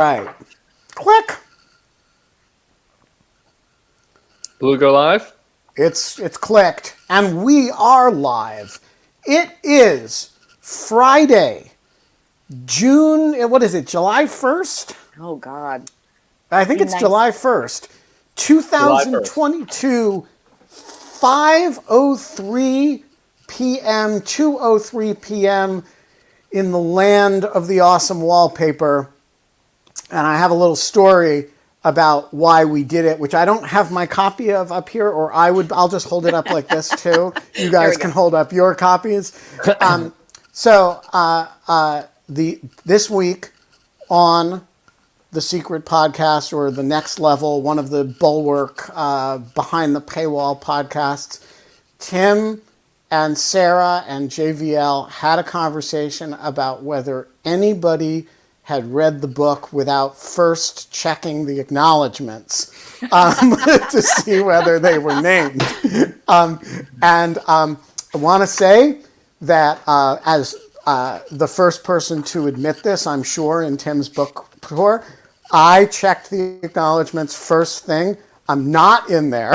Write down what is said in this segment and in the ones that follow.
Right. Click. Blue go live? It's clicked, and we are live. It is Friday, June. What is it? July 1st? Oh God. I think Be it's nice. July 1st, July 1st. 2022, 5:03 p.m. 2:03 p.m. in the land of the awesome wallpaper. And I have a little story about why we did it, which I don't have my copy of up here, or I'll just hold it up like this too. You guys can hold up your copies. This week on the Secret Podcast, or the Next Level, one of the Bulwark behind the paywall podcasts, Tim and Sarah and JVL had a conversation about whether anybody had read the book without first checking the acknowledgments to see whether they were named. I want to say that as the first person to admit this, I'm sure, in Tim's book tour, I checked the acknowledgments first thing. I'm not in there,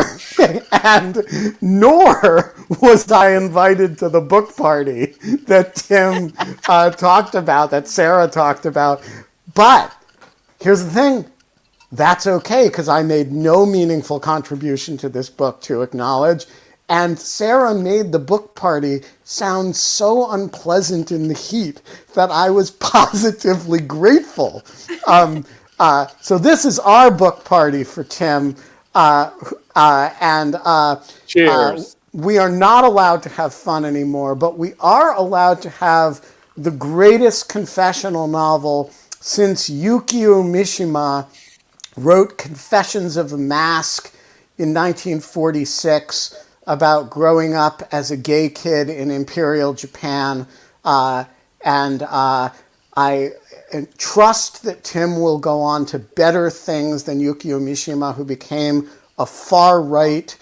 and nor was I invited to the book party that Tim talked about, that Sarah talked about. But here's the thing. That's okay, because I made no meaningful contribution to this book to acknowledge. And Sarah made the book party sound so unpleasant in the heat that I was positively grateful. So this is our book party for Tim. Cheers. We are not allowed to have fun anymore, but we are allowed to have the greatest confessional novel since Yukio Mishima wrote Confessions of a Mask in 1946 about growing up as a gay kid in Imperial Japan. I trust that Tim will go on to better things than Yukio Mishima, who became a far-right,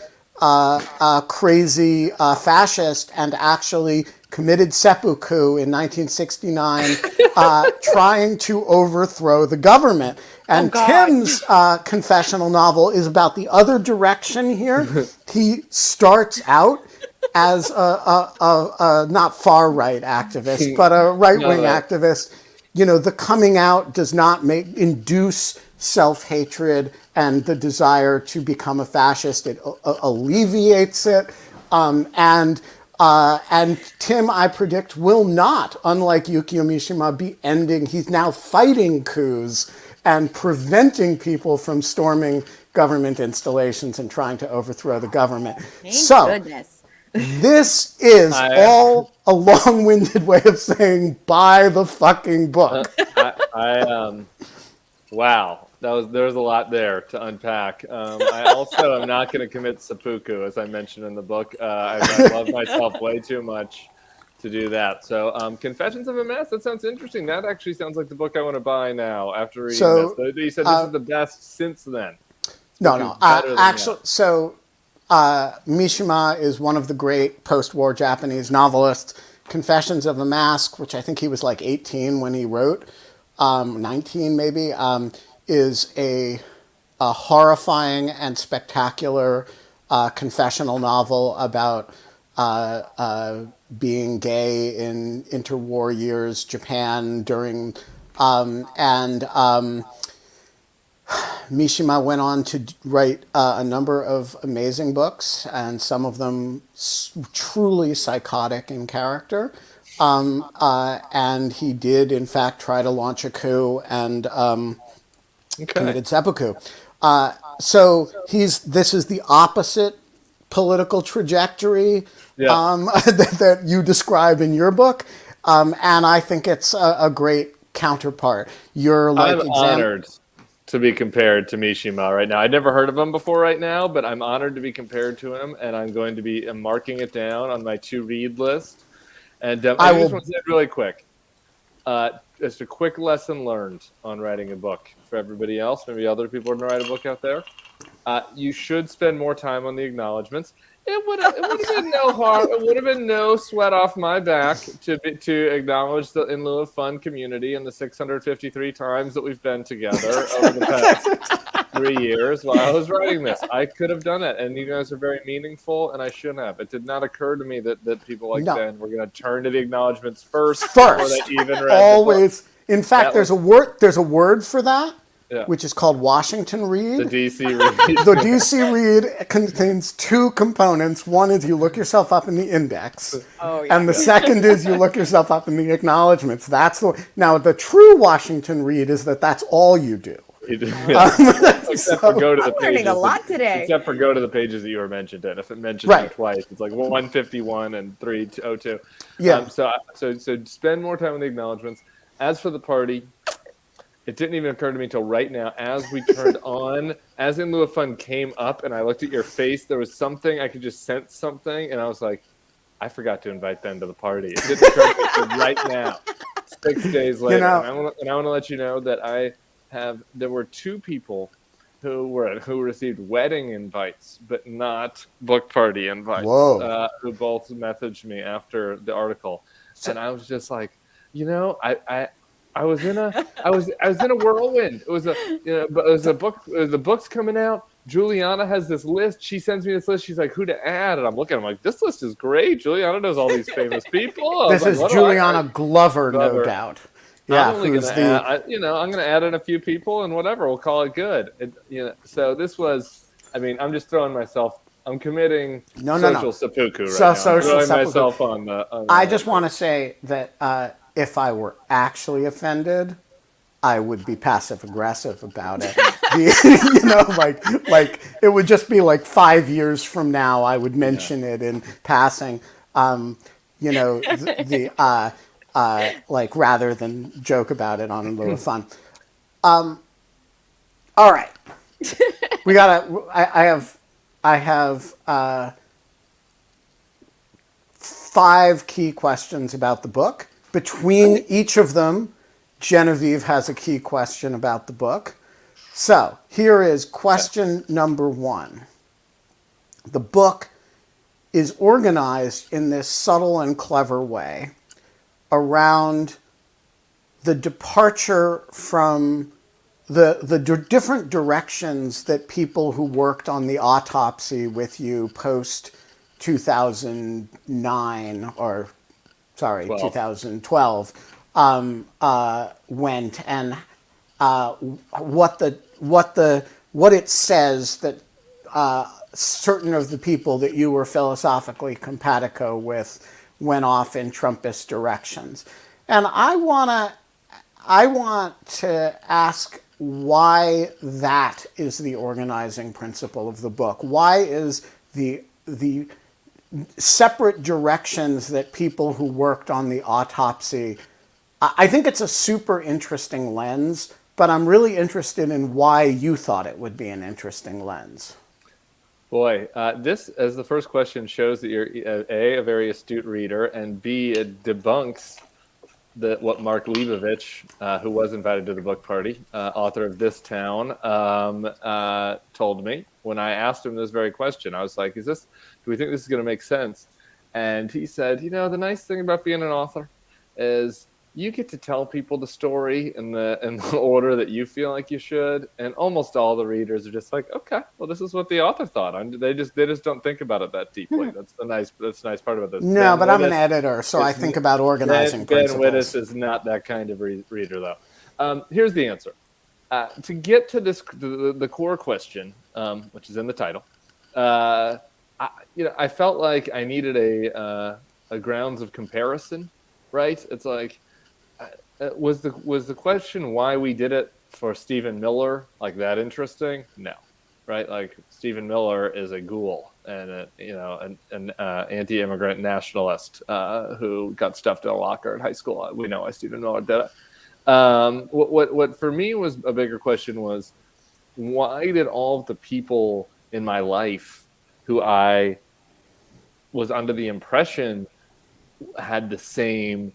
crazy fascist and actually committed seppuku in 1969, trying to overthrow the government. And Tim's confessional novel is about the other direction here. He starts out as a not far-right activist, but a right-wing activist. You know, the coming out does not induce self-hatred and the desire to become a fascist. It alleviates it. And Tim, I predict, will not, unlike Yukio Mishima, be ending. He's now fighting coups and preventing people from storming government installations and trying to overthrow the government. Thank goodness. This is all a long-winded way of saying buy the fucking book. Wow, there was a lot there to unpack. I also am not going to commit seppuku, as I mentioned in the book. I love myself way too much to do that. So, Confessions of a Mess, that sounds interesting. That actually sounds like the book I want to buy now after reading this. You said this is the best since then. No. Actually, Mishima is one of the great post-war Japanese novelists. Confessions of a Mask, which I think he was like 18 when he wrote, 19 maybe, is a horrifying and spectacular confessional novel about being gay in interwar years Japan during Mishima went on to write a number of amazing books, and some of them truly psychotic in character. And he did, in fact, try to launch a coup and committed seppuku. So this is the opposite political trajectory that you describe in your book, and I think it's a great counterpart. I'm honored to be compared to Mishima right now. I'd never heard of him before right now, but I'm honored to be compared to him, and I'm going to be marking it down on my to-read list. And I just want to say really quick, just a quick lesson learned on writing a book for everybody else. Maybe other people are going to write a book out there. You should spend more time on the acknowledgments. It would have been no harm. It would have been no sweat off my back to acknowledge the In Lieu of Fun community and the 653 times that we've been together over the past 3 years while I was writing this. I could have done it, and you guys are very meaningful, and I shouldn't have. It did not occur to me that people like Ben were going to turn to the acknowledgments first before they even read always. The book. In fact, there's a word for that. Yeah. Which is called Washington Read. The DC Read. The DC Read contains two components. One is you look yourself up in the index, and the second is you look yourself up in the acknowledgments. Now the true Washington Read is that's all you do. Except for go to the pages. Learning a lot today. Except for go to the pages that you were mentioned in. If it mentions you twice, it's like 151 and 302. Yeah. So spend more time on the acknowledgments. As for the party, it didn't even occur to me until right now, as we turned on, as In Lieu of Fun came up, and I looked at your face, there was something, I could just sense something, and I was like, I forgot to invite Ben to the party. It didn't occur to me until right now, 6 days later. And I want to let you know that there were two people who received wedding invites, but not book party invites, who both messaged me after the article. And I was just like, I was in a whirlwind. It was a book. The book's coming out. Juliana has this list. She sends me this list. She's like, "Who to add?" And I'm looking. I'm like, "This list is great." Juliana knows all these famous people. This is Juliana Glover, no doubt. Yeah, I'm going to add in a few people and whatever. We'll call it good. So this was. I mean, I'm just throwing myself. I'm committing social seppuku right now. I'm throwing myself on I just want to say that. If I were actually offended, I would be passive aggressive about it. Like it would just be like 5 years from now, I would mention it in passing. Like rather than joke about it on a little fun. All right, we gotta. I have 5 key questions about the book. Between each of them, Genevieve has a key question about the book. So here is question number 1. The book is organized in this subtle and clever way around the departure from the different directions that people who worked on the autopsy with you post 2009 or 2012 went, and what it says that certain of the people that you were philosophically simpatico with went off in Trumpist directions. And I want to ask why that is the organizing principle of the book. Why is the separate directions that people who worked on the autopsy, I think it's a super interesting lens, but I'm really interested in why you thought it would be an interesting lens. Boy, this, as the first question, shows that you're A, a very astute reader, and B, it debunks what Mark Leibovich, who was invited to the book party, author of This Town, told me when I asked him this very question. I was like, do we think this is going to make sense? And he said, the nice thing about being an author is you get to tell people the story in the order that you feel like you should, and almost all the readers are just like, okay, well, this is what the author thought. They just don't think about it that deeply. That's the nice part about this. No, but I'm an editor, so I think about organizing principles. Ben Wittes is not that kind of reader, though. Here's the answer. To get to the core question, which is in the title, I felt like I needed a grounds of comparison, right? It's like, was the question why we did it for Stephen Miller like that interesting? No, right? Like Stephen Miller is a ghoul and an anti-immigrant nationalist who got stuffed in a locker in high school. We know why Stephen Miller did it. What for me was a bigger question was, why did all of the people in my life who I was under the impression had the same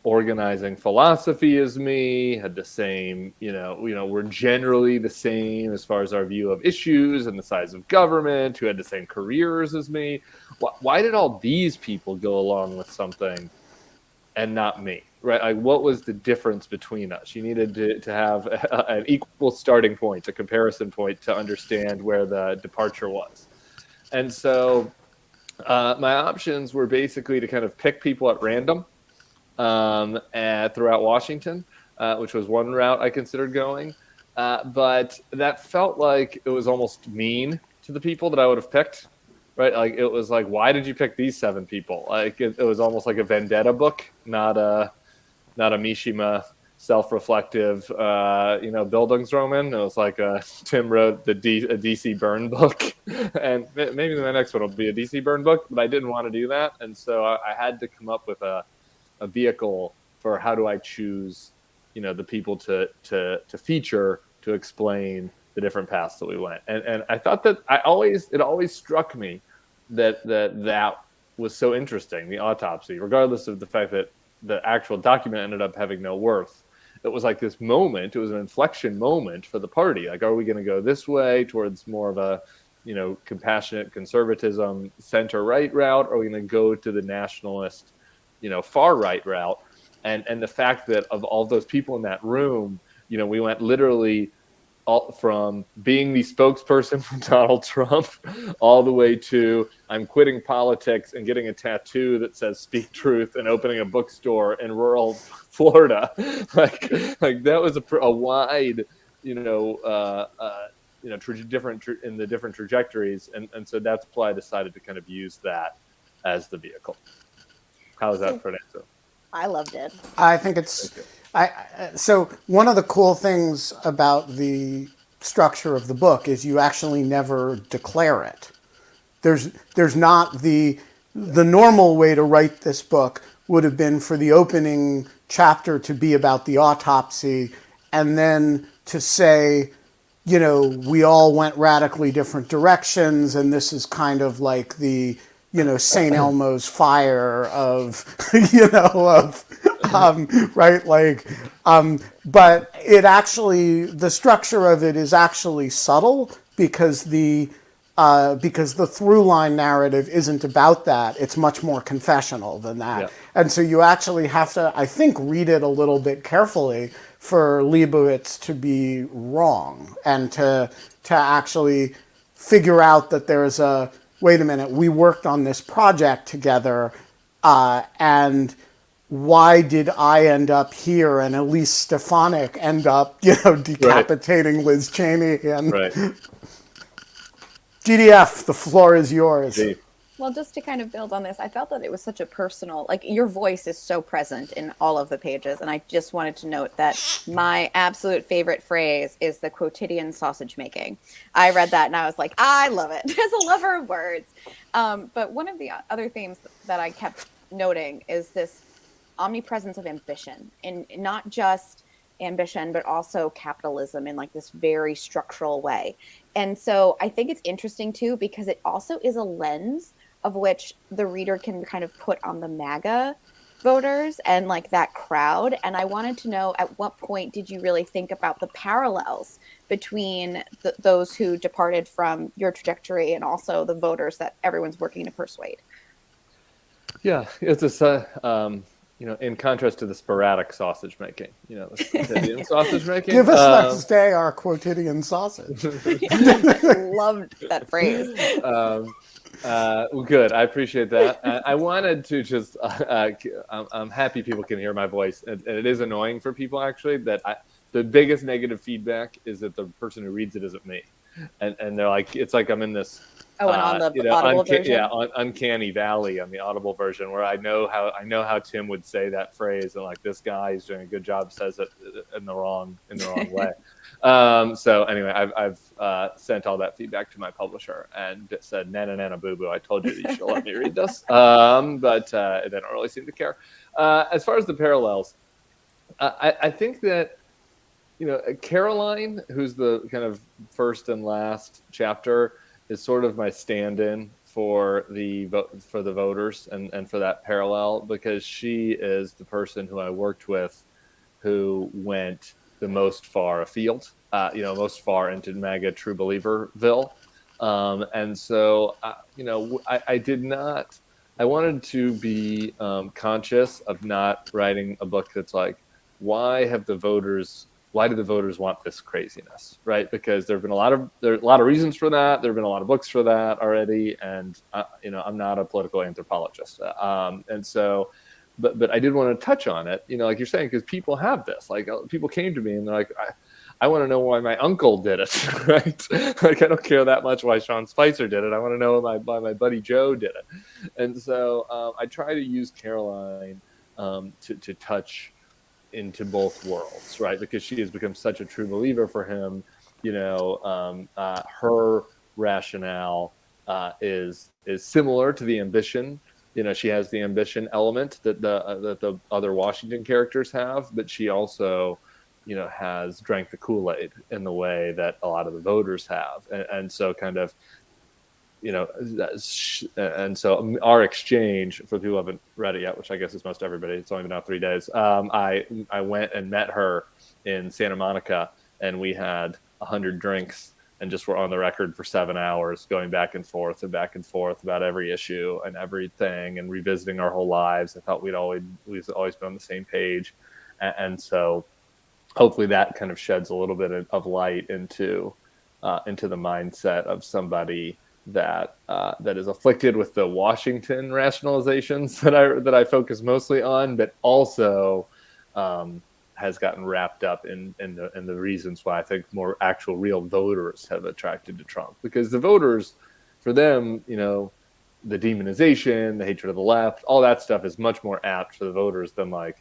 organizing philosophy as me, had the same, we're generally the same as far as our view of issues and the size of government, who had the same careers as me. Why did all these people go along with something and not me, right? Like, what was the difference between us? You needed to have an equal starting point, a comparison point to understand where the departure was. And so my options were basically to kind of pick people at random throughout Washington, which was one route I considered going. But that felt like it was almost mean to the people that I would have picked, right? Like, it was like, why did you pick these 7 people? Like, it was almost like a vendetta book, not a Mishima self-reflective, Bildungsroman. It was like Tim wrote a DC Byrne book, and maybe the next one will be a DC Byrne book, but I didn't want to do that. And so I had to come up with a vehicle for how do I choose, the people to feature to explain the different paths that we went. And I thought that it always struck me that was so interesting, the autopsy, regardless of the fact that the actual document ended up having no worth. It was like this moment, it was an inflection moment for the party. Like, are we going to go this way towards more of a, compassionate conservatism, center-right route, or are we going to go to the nationalist, far right route? And the fact that of all those people in that room, we went literally from being the spokesperson for Donald Trump all the way to I'm quitting politics and getting a tattoo that says "Speak Truth" and opening a bookstore in rural Florida. like that was a wide, different in the different trajectories, and so that's why I decided to kind of use that as the vehicle. How is that for an answer? I loved it. I think it's. So one of the cool things about the structure of the book is you actually never declare it. There's not the normal way to write this book would have been for the opening chapter to be about the autopsy, and then to say, we all went radically different directions, and this is kind of like the St. Elmo's fire of, right? Like, but it actually, the structure of it is actually subtle because the through line narrative isn't about that. It's much more confessional than that. Yeah. And so you actually have to, I think, read it a little bit carefully for Leibowitz to be wrong and to actually figure out that there's wait a minute, we worked on this project together, and why did I end up here and Elise Stefanik end up, decapitating right. Liz Cheney? And right. GDF, the floor is yours. Gee. Well, just to kind of build on this, I felt that it was such a personal, like, your voice is so present in all of the pages. And I just wanted to note that my absolute favorite phrase is the quotidian sausage making. I read that and I was like, I love it. As a lover of words. But one of the other themes that I kept noting is this omnipresence of ambition, and not just ambition, but also capitalism in like this very structural way. And so I think it's interesting too, because it also is a lens of which the reader can kind of put on the MAGA voters and like that crowd. And I wanted to know, at what point did you really think about the parallels between those who departed from your trajectory and also the voters that everyone's working to persuade? Yeah, it's a in contrast to the sporadic sausage making, the quotidian sausage making. Give us next day our quotidian sausage. Loved that phrase. Well, good. I appreciate that. I wanted to just, I'm happy people can hear my voice. And it is annoying for people, actually, that the biggest negative feedback is that the person who reads it isn't me. And they're like, it's like I'm in this, and on the Audible version? Yeah, uncanny valley on the Audible version, where I know how Tim would say that phrase, and like, this guy is doing a good job, says it in the wrong way. So anyway, I've sent all that feedback to my publisher and said, "Nana nana boo boo, I told you that you should let me read this," but they don't really seem to care. As far as the parallels, I think that, Caroline, who's the kind of first and last chapter, is sort of my stand-in for the voters and for that parallel, because she is the person who I worked with who went the most far afield, most far into MAGA True Believerville. And so, I did not, I wanted to be conscious of not writing a book that's like, why do the voters want this craziness, right? Because there are a lot of reasons for that. There have been a lot of books for that already, and I'm not a political anthropologist, and so, but I did want to touch on it, like you're saying, because people have this. Like, people came to me and they're like, I want to know why my uncle did it, right? Like, I don't care that much why Sean Spicer did it. I want to know why my buddy Joe did it, and so I try to use Caroline to touch into both worlds, right? Because she has become such a true believer for him. Her rationale is similar to the ambition. She has the ambition element that the other Washington characters have, but she also, has drank the Kool-Aid in the way that a lot of the voters have, and so kind of, and so our exchange, for people who haven't read it yet, which I guess is most everybody, it's only been out 3 days. I went and met her in Santa Monica, and we had 100 drinks and just were on the record for 7 hours, going back and forth about every issue and everything, and revisiting our whole lives. I thought we've always been on the same page, and so hopefully that kind of sheds a little bit of light into the mindset of somebody that is afflicted with the Washington rationalizations that I focus mostly on, but also has gotten wrapped up in the reasons why I think more actual real voters have attracted to Trump. Because the voters, for them, the demonization, the hatred of the left, all that stuff is much more apt for the voters than like,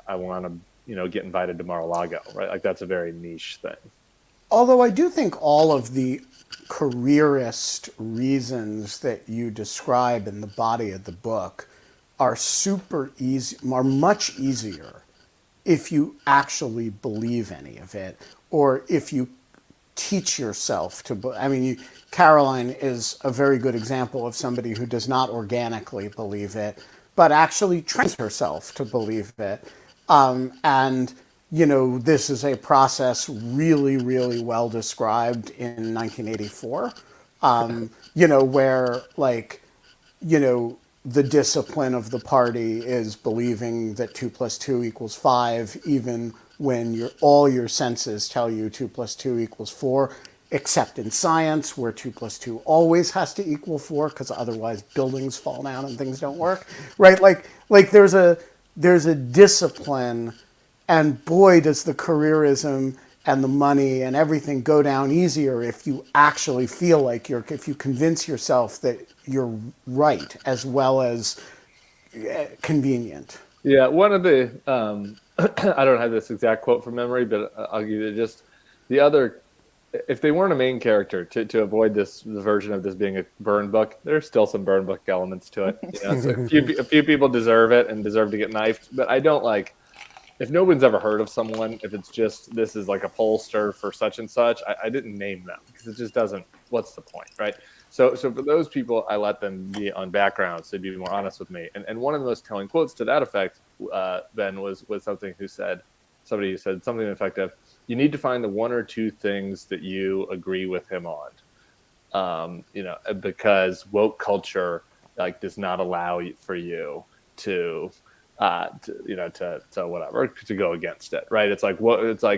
I want to get invited to Mar-a-Lago, right? Like, that's a very niche thing. Although I do think all of the careerist reasons that you describe in the body of the book are much easier if you actually believe any of it, or if you teach yourself to. Caroline is a very good example of somebody who does not organically believe it, but actually trains herself to believe it. And this is a process really, really well described in 1984, where, the discipline of the party is believing that 2 + 2 = 5, even when all your senses tell you 2 + 2 = 4, except in science, where 2 + 2 always has to equal 4, because otherwise buildings fall down and things don't work, right? Like there's a discipline. And boy, does the careerism and the money and everything go down easier if you actually feel like if you convince yourself that you're right as well as convenient. Yeah, one of the, I don't have this exact quote from memory, but I'll give you just the other. If they weren't a main character, to avoid the version of this being a burn book, there's still some burn book elements to it. So a few people deserve it and deserve to get knifed, but I don't like. If no one's ever heard of someone, if it's just, this is like a pollster for such and such, I didn't name them because it just doesn't, what's the point, right? So for those people, I let them be on background, so be more honest with me. And one of the most telling quotes to that effect, Ben, was somebody who said something effective. You need to find the one or two things that you agree with him on, because woke culture does not allow for you to whatever, to go against it, right? It's like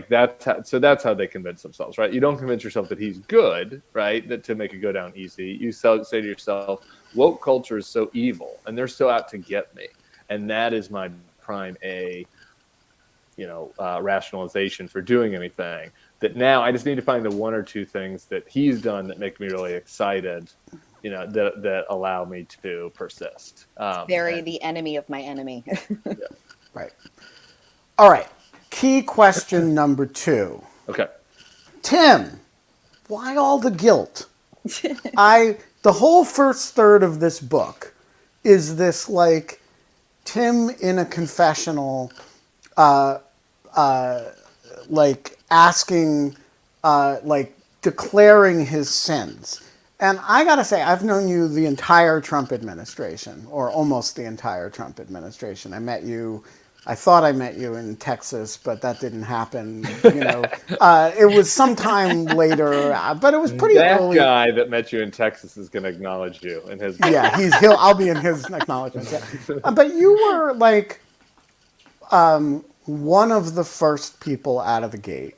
that's how they convince themselves, right? You don't convince yourself that he's good, right? That to make it go down easy, you say to yourself, woke culture is so evil, and they're so out to get me, and that is my prime rationalization for doing anything. That now I just need to find the one or two things that he's done that make me really excited, that allow me to persist. The enemy of my enemy. Yeah. Right. All right. Key question number 2. Okay. Tim, why all the guilt? The whole first third of this book is this Tim in a confessional, asking, declaring his sins. And I gotta say, I've known you the entire Trump administration, or almost the entire Trump administration. I thought I met you in Texas, but that didn't happen. It was sometime later, but it was pretty that early. Guy that met you in Texas is going to acknowledge you in his. Yeah, I'll be in his acknowledgments. Yeah. But you were like one of the first people out of the gate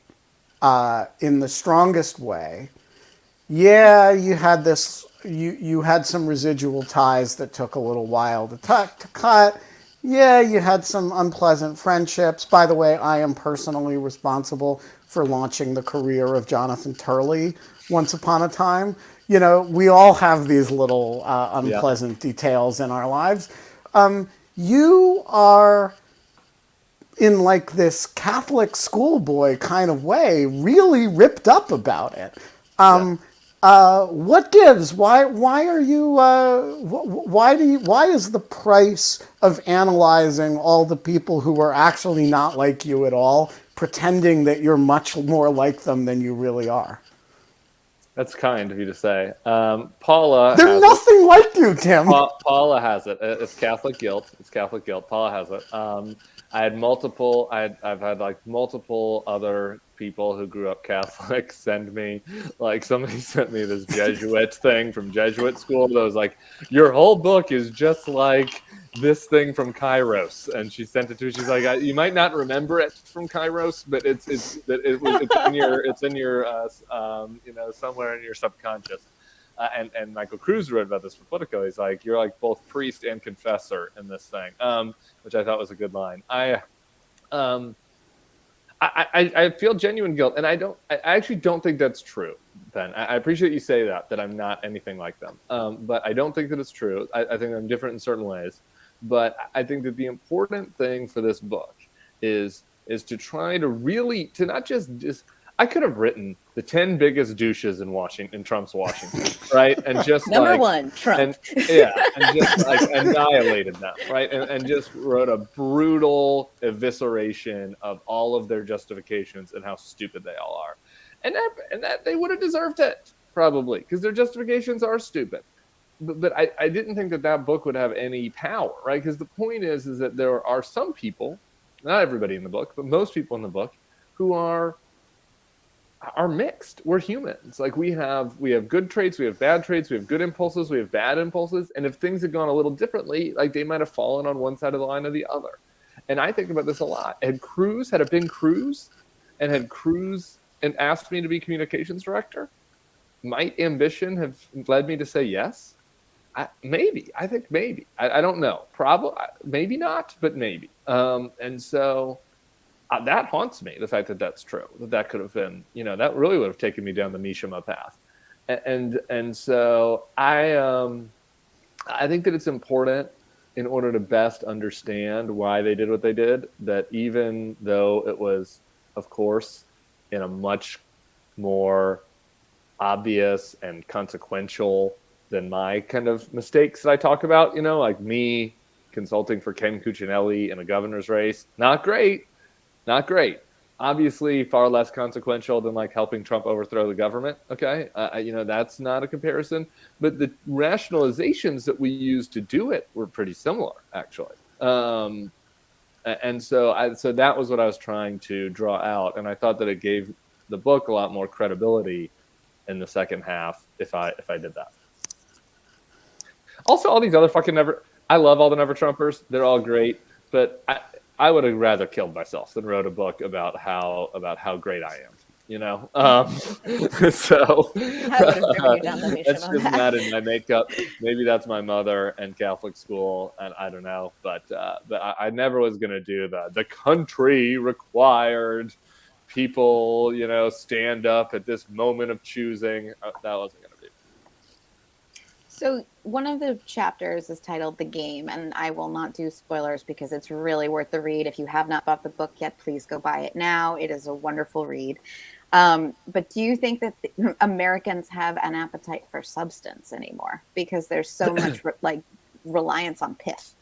in the strongest way. Yeah, you had this. You had some residual ties that took a little while to cut. Yeah, you had some unpleasant friendships. By the way, I am personally responsible for launching the career of Jonathan Turley once upon a time. We all have these little unpleasant details in our lives. You are, in like this Catholic schoolboy kind of way, really ripped up about it. What gives? Why are you? Why is the price of analyzing all the people who are actually not like you at all, pretending that you're much more like them than you really are? That's kind of you to say. Paula. They're nothing like you, Tim. Paula has it. It's Catholic guilt. Paula has it. I've had like multiple other people who grew up Catholic send me, like somebody sent me this Jesuit thing from Jesuit school that was like, your whole book is just like this thing from Kairos, and she sent it to me. She's like, you might not remember it from Kairos, but it's in your somewhere in your subconscious. And Michael Cruz wrote about this for Politico. He's like, you're like both priest and confessor in this thing, which I thought was a good line. I feel genuine guilt, and I actually don't think that's true, Ben. I appreciate you say that I'm not anything like them, but I don't think that it's true. I think I'm different in certain ways, but I think that the important thing for this book is to try to really, to not just I could have written the 10 biggest douches in Trump's Washington, right? And just number one, Trump. And just like annihilated them, right? And just wrote a brutal evisceration of all of their justifications and how stupid they all are. And that they would have deserved it, probably, because their justifications are stupid. But I didn't think that book would have any power, right? Because the point is that there are some people, not everybody in the book, but most people in the book, who are mixed. We're humans. Like we have good traits, we have bad traits, we have good impulses, we have bad impulses. And if things had gone a little differently, like they might have fallen on one side of the line or the other. And I think about this a lot. Had it been Cruz and asked me to be communications director, might ambition have led me to say yes? Maybe. I think maybe. I don't know. Probably. Maybe not, but maybe. And so that haunts me, the fact that that's true. That could have been, that really would have taken me down the Mishima path. And so I think that it's important, in order to best understand why they did what they did, that even though it was, of course, in a much more obvious and consequential than my kind of mistakes that I talk about, like me consulting for Ken Cuccinelli in a governor's race, not great. Obviously, far less consequential than like helping Trump overthrow the government. Okay, that's not a comparison. But the rationalizations that we used to do it were pretty similar, actually. And so that was what I was trying to draw out, and I thought that it gave the book a lot more credibility in the second half if I did that. Also, all these other I love all the Never Trumpers. They're all great, but I would have rather killed myself than wrote a book about how great I am. So that's just not in my makeup. Maybe that's my mother and Catholic school, and I don't know. But I never was going to do the country required people, stand up at this moment of choosing. That wasn't going to be. So one of the chapters is titled The Game, and I will not do spoilers because it's really worth the read. If you have not bought the book yet, please go buy it now. It is a wonderful read. But do you think that Americans have an appetite for substance anymore? Because there's so much reliance on pith.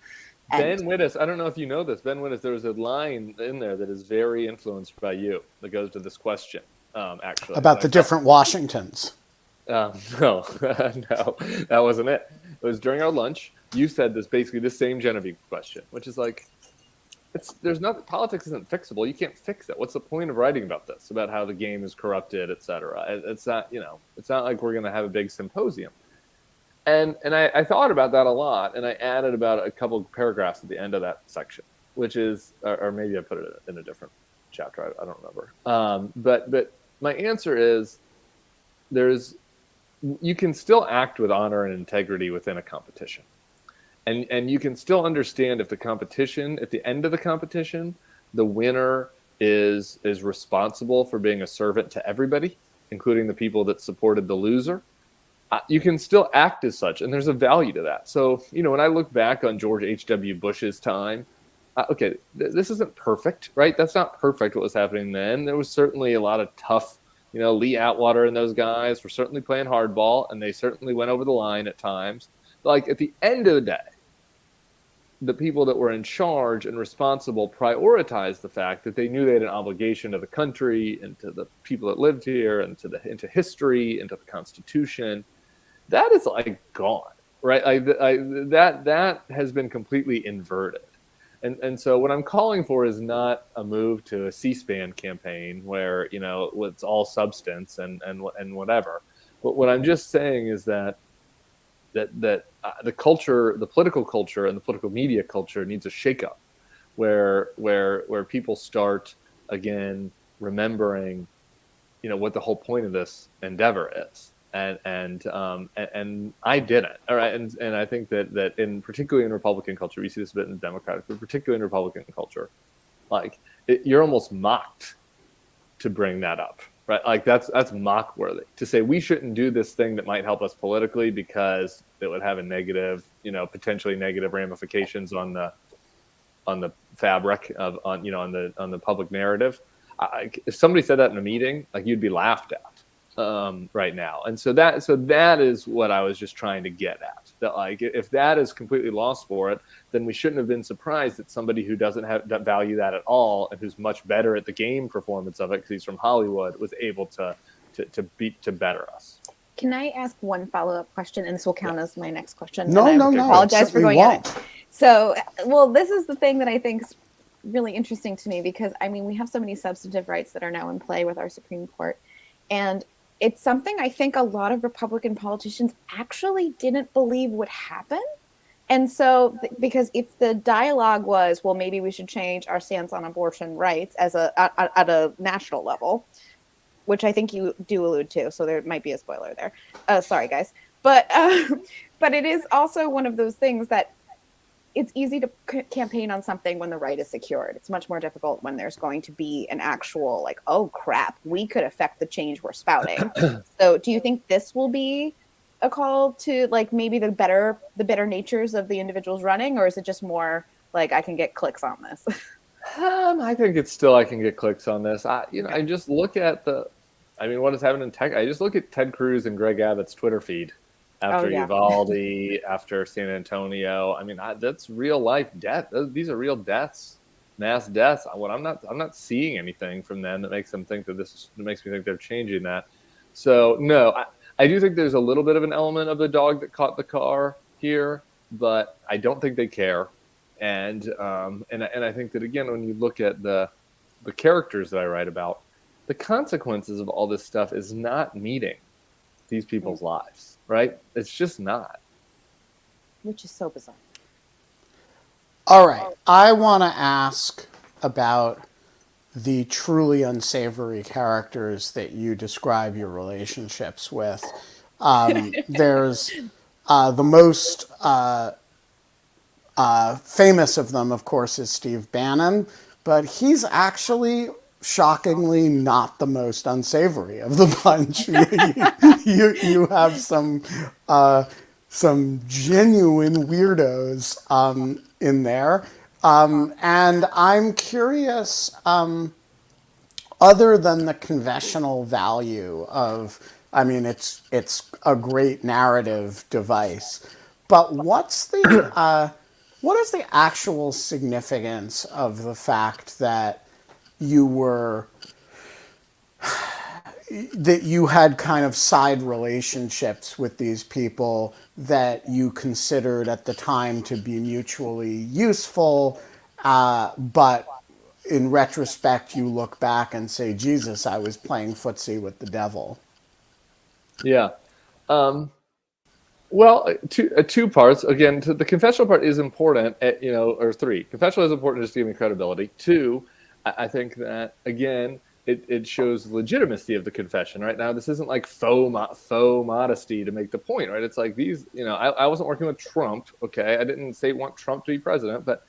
Ben Wittes, I don't know if you know this, Ben Wittes, there was a line in there that is very influenced by you that goes to this question, actually. About the different Washingtons. No, no, that wasn't it. It was during our lunch. You said this basically the same Genevieve question, which is like, there's not politics isn't fixable. You can't fix it. What's the point of writing about this, about how the game is corrupted, et cetera? It's not, it's not like we're going to have a big symposium. And I thought about that a lot, and I added about a couple of paragraphs at the end of that section, which is, or maybe I put it in a different chapter. I don't remember. But my answer is, you can still act with honor and integrity within a competition. And you can still understand if at the end of the competition, the winner is responsible for being a servant to everybody, including the people that supported the loser. You can still act as such, and there's a value to that. So, when I look back on George H.W. Bush's time, okay, this isn't perfect, right? That's not perfect what was happening then. There was certainly a lot of tough, Lee Atwater and those guys were certainly playing hardball, and they certainly went over the line at times. Like, at the end of the day, the people that were in charge and responsible prioritized the fact that they knew they had an obligation to the country and to the people that lived here and into history and to the Constitution. That is like gone, right? That has been completely inverted. And so what I'm calling for is not a move to a C-SPAN campaign where, it's all substance and whatever. But what I'm just saying is that the culture, the political culture and the political media culture needs a shakeup where people start again remembering, what the whole point of this endeavor is. And I didn't. All right. And I think that particularly in Republican culture, we see this a bit in the Democratic, but particularly in Republican culture, like you're almost mocked to bring that up. Right, like that's mock worthy to say we shouldn't do this thing that might help us politically because it would have a negative, potentially negative ramifications on the fabric of on the public narrative. If somebody said that in a meeting, like you'd be laughed at right now. And so that is what I was just trying to get at. That like if that is completely lost for it, then we shouldn't have been surprised that somebody who doesn't value that at all and who's much better at the game performance of it because he's from Hollywood was able to better us. Can I ask one follow-up question, and this will count as my next question? No. I apologize for going at it. So, this is the thing that I think is really interesting to me because we have so many substantive rights that are now in play with our Supreme Court, and it's something I think a lot of Republican politicians actually didn't believe would happen. And so, because if the dialogue was, well, maybe we should change our stance on abortion rights at a national level, which I think you do allude to, so there might be a spoiler there. Sorry, guys. But it is also one of those things that it's easy to campaign on something when the right is secured. It's much more difficult when there's going to be an actual like, oh crap, we could affect the change we're spouting. So do you think this will be a call to like maybe the better natures of the individuals running, or is it just more like I can get clicks on this? I think it's still I can get clicks on this. I just look at what is happening in tech. I just look at Ted Cruz and Greg Abbott's Twitter feed. After Uvalde, after San Antonio, that's real life death. These are real deaths, mass deaths. I'm not seeing anything from them that makes me think they're changing that. So no, I do think there's a little bit of an element of the dog that caught the car here, but I don't think they care. And I think that again, when you look at the characters that I write about, the consequences of all this stuff is not meeting these people's lives. Right? It's just not. Which is so bizarre. All right. I want to ask about the truly unsavory characters that you describe your relationships with. There's the most famous of them, of course, is Steve Bannon, but he's actually shockingly not the most unsavory of the bunch. you have some genuine weirdos in there, and I'm curious. Other than the conventional value of, it's a great narrative device, but what is the actual significance of the fact that you were that you had kind of side relationships with these people that you considered at the time to be mutually useful, but in retrospect, you look back and say, Jesus, I was playing footsie with the devil. Yeah. Well, two parts. Again, the confessional part is important, or three. Confessional is important just to give me credibility. Two, I think that, again, it shows legitimacy of the confession. Right now, this isn't like faux modesty to make the point, right? It's like these, I wasn't working with Trump, okay? I didn't want Trump to be president, but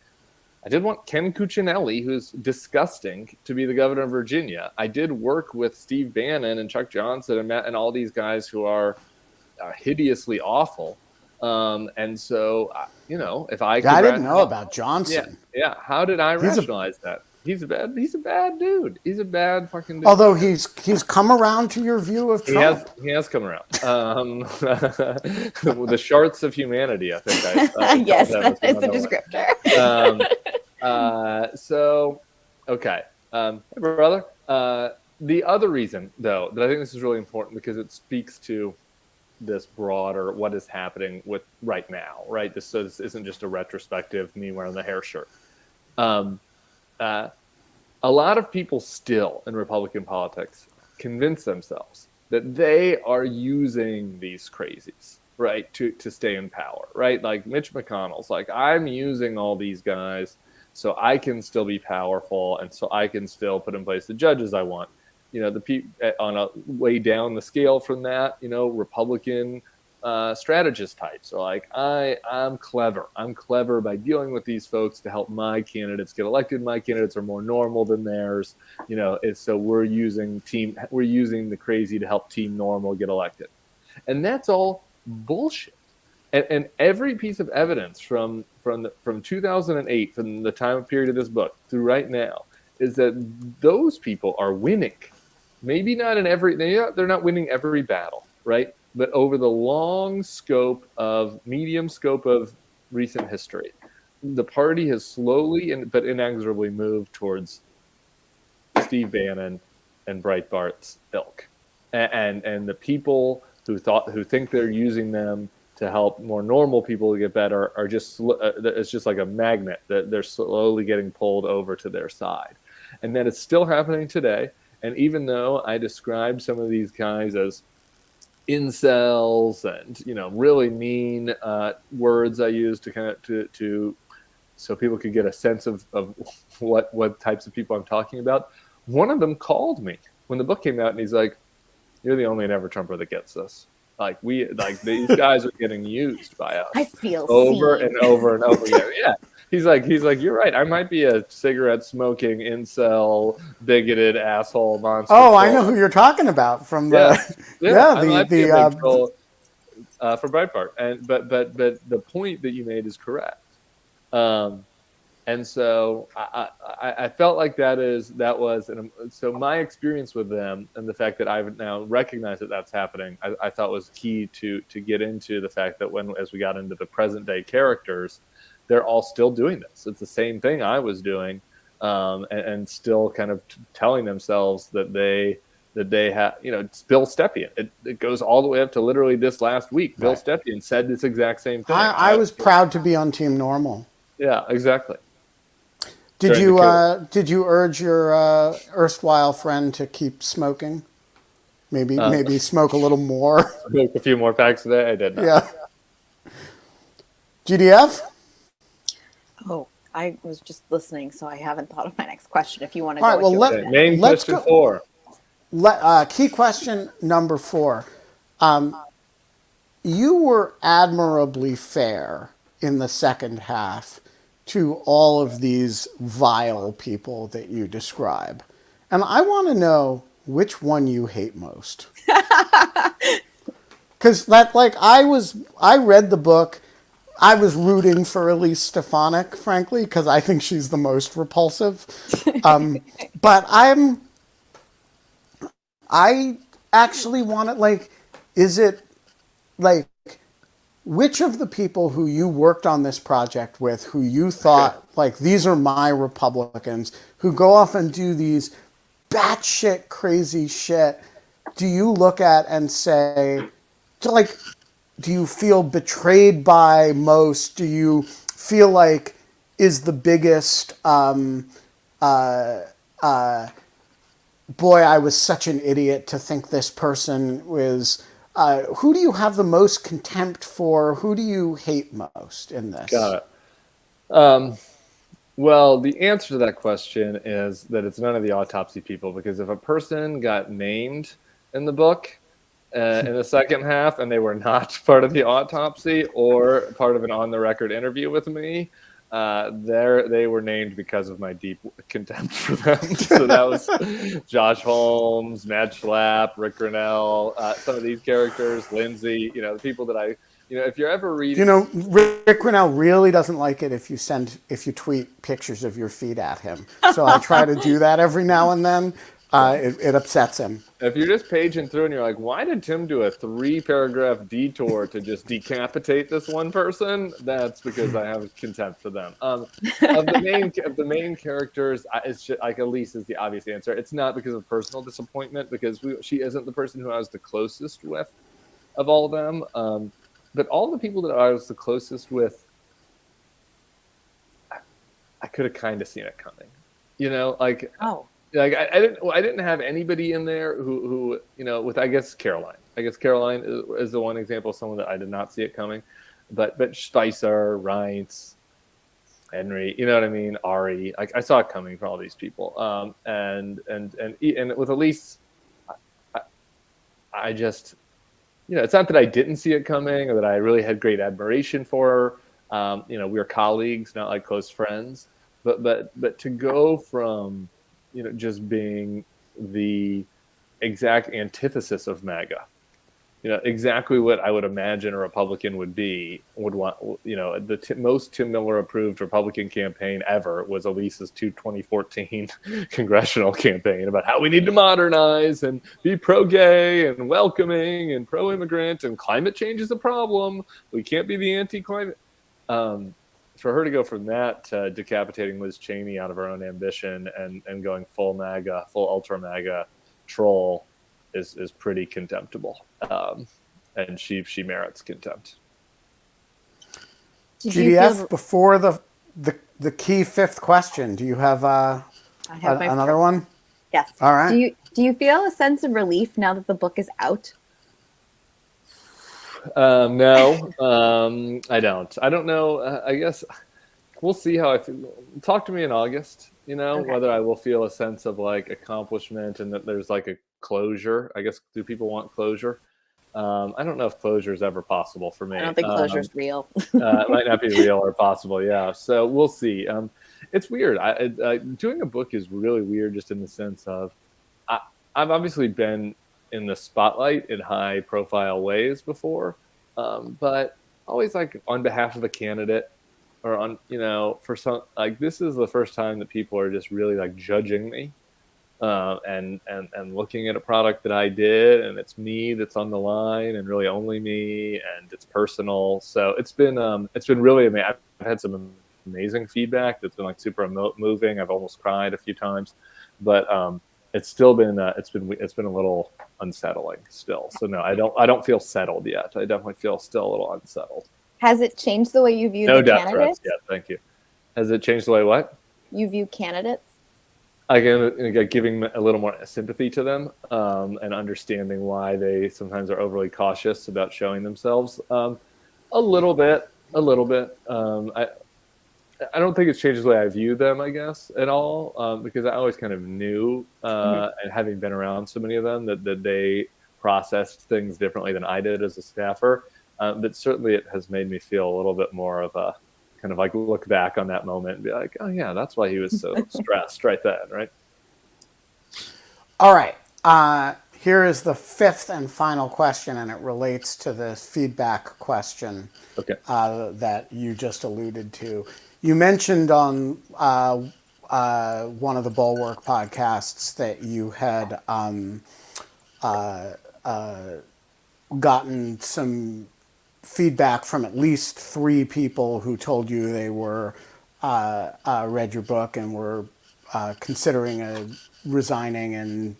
I did want Ken Cuccinelli, who's disgusting, to be the governor of Virginia. I did work with Steve Bannon and Chuck Johnson and all these guys who are hideously awful. And so, if I could... I didn't know about Johnson. Yeah. How did I rationalize that? He's a bad dude. He's a bad fucking dude. Although he's come around to your view of Trump. He has come around. The shards of humanity, I think. Yes, that is the descriptor. Okay. Hey, brother. The other reason, though, that I think this is really important because it speaks to this broader what is happening with right now, right? This isn't just a retrospective, me wearing the hair shirt. A lot of people still in Republican politics convince themselves that they are using these crazies, right, to stay in power, right? Like Mitch McConnell's like, I'm using all these guys so I can still be powerful and so I can still put in place the judges I want. The people on a way down the scale from that, Republican strategist types. So like, I'm clever. I'm clever by dealing with these folks to help my candidates get elected. My candidates are more normal than theirs. So we're using the crazy to help Team Normal get elected. And that's all bullshit. And every piece of evidence from 2008, from the time period of this book through right now, is that those people are winning. Maybe not in they're not winning every battle, right? But over the medium scope of recent history, the party has slowly but inexorably moved towards Steve Bannon and Breitbart's ilk, and the people who think they're using them to help more normal people to get better are just it's just like a magnet that they're slowly getting pulled over to their side, and that it's still happening today. And even though I described some of these guys as incels and really mean words I used to kind of to so people could get a sense of what types of people I'm talking about, one of them called me when the book came out and he's like, "You're the only never-Trumper that gets this. These guys are getting used by us. I feel over seen. and over and over again." Yeah. He's like, you're right. I might be a cigarette smoking, incel, bigoted asshole monster. Oh, I know who you're talking about from the for Breitbart. And but the point that you made is correct. And so I felt like so my experience with them and the fact that I've now recognized that that's happening, I thought was key to get into the fact that as we got into the present day characters, they're all still doing this. It's the same thing I was doing, and still kind of telling themselves that they have, Bill Stepien. It goes all the way up to literally this last week. Bill Stepien said this exact same thing. I was proud to be on Team Normal. Yeah, exactly. Did you urge your erstwhile friend to keep smoking? Maybe smoke a little more. Smoke a few more packs a day. I did not. Yeah. GDF? Oh, I was just listening, so I haven't thought of my next question. If you want to All go right, with let's question go. 4. Key question number 4. You were admirably fair in the second half to all of these vile people that you describe. And I want to know which one you hate most. Because I read the book. I was rooting for Elise Stefanik, frankly, because I think she's the most repulsive. But I actually want to, is it, which of the people who you worked on this project with, who you thought, these are my Republicans, who go off and do these batshit crazy shit do you look at and say, like, do you feel betrayed by most? Do you feel like is the biggest boy, I was such an idiot to think this person was. Who do you have the most contempt for? Who do you hate most in this? Got it. Well, the answer to that question is that it's none of the autopsy people, because if a person got named in the book in the second half and they were not part of the autopsy or part of an on-the-record interview with me, they were named because of my deep contempt for them. So that was Josh Holmes, Matt Schlapp, Rick Grinnell, some of these characters, Lindsay, the people that if you're ever reading. Rick Grinnell really doesn't like it if you tweet pictures of your feet at him. So I try to do that every now and then. It upsets him. If you're just paging through and you're like, why did Tim do a 3-paragraph detour to just decapitate this one person? That's because I have contempt for them. Of the main characters, it's just, like, Elise is the obvious answer. It's not because of personal disappointment, because she isn't the person who I was the closest with of all of them. But all the people that I was the closest with, I could have kind of seen it coming. Like I didn't have anybody in there who with, I guess, Caroline. I guess Caroline is the one example of someone that I did not see it coming. But Spicer, Reince, Henry, you know what I mean, Ari, like, I saw it coming for all these people. And with Elise, I just. It's not that I didn't see it coming or that I really had great admiration for her. We were colleagues, not like close friends. But to go from, just being the exact antithesis of MAGA, exactly what I would imagine a Republican would want. The most Tim Miller approved Republican campaign ever was Elise's 2014 congressional campaign about how we need to modernize and be pro-gay and welcoming and pro-immigrant, and climate change is a problem. We can't be the anti-climate. For her to go from that to decapitating Liz Cheney out of her own ambition and going full MAGA, full ultra MAGA troll is pretty contemptible. And she merits contempt. GDF, before the key fifth question, do you have another one? Yes. All right. Do you feel a sense of relief now that the book is out? No, I don't. I don't know. I guess we'll see how I feel. Talk to me in August, okay. Whether I will feel a sense of, like, accomplishment and that there's, like, a closure. I guess, do people want closure? I don't know if closure is ever possible for me. I don't think closure is real. It might not be real or possible. Yeah. So we'll see. It's weird. Doing a book is really weird, just in the sense of I've obviously been in the spotlight in high profile ways before, but always, like, on behalf of a candidate or on, for some, like, this is the first time that people are just really, like, judging me and looking at a product that I did, and it's me that's on the line, and really only me, and it's personal. So it's been really amazing. I've had some amazing feedback that's been, like, super moving. I've almost cried a few times, but it's still been it's been a little unsettling still. So no, I don't feel settled yet. I definitely feel still a little unsettled. Has it changed the way you view the candidates? Yeah, thank you. Has it changed the way what? You view candidates? Again, giving a little more sympathy to them and understanding why they sometimes are overly cautious about showing themselves. A little bit. I don't think it's changed the way I view them, I guess, at all, because I always kind of knew, and having been around so many of them, that they processed things differently than I did as a staffer. But certainly it has made me feel a little bit more of a kind of, like, look back on that moment and be like, oh yeah, that's why he was so stressed right then, right? All right. Here is the fifth and final question, and it relates to the feedback question that you just alluded to. You mentioned on one of the Bulwark podcasts that you had gotten some feedback from at least 3 people who told you they were read your book and were considering resigning and